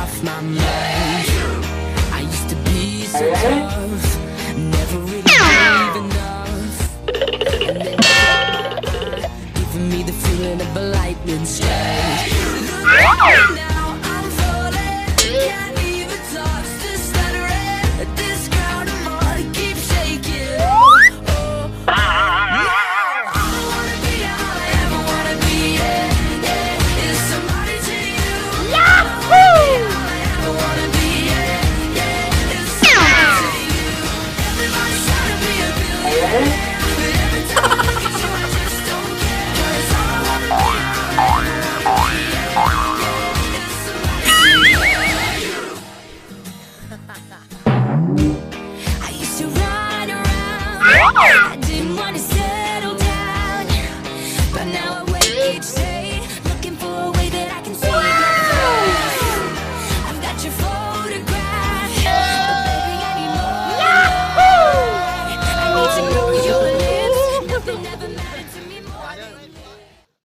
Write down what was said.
off my mind. I used to be so tough, never really gave enough. And then you caught my eye, giving me the feeling of a lightning strike. Look at me now, I'm falling, can't even talk, still stuttering. This ground I'm on keeps shaking. Oh, no. I don't wanna be all I ever wanna be, yeah, yeah. Is somebody to you. Yahoo! All I ever wanna be, yeah, yeah. Is somebody to you. Everybody's trying to be a billionaire, but every time I look at you I just don't care. 'Cause all I wanna be, all I ever wanna be, yeah, yeah. Is somebody to you. I used to run around.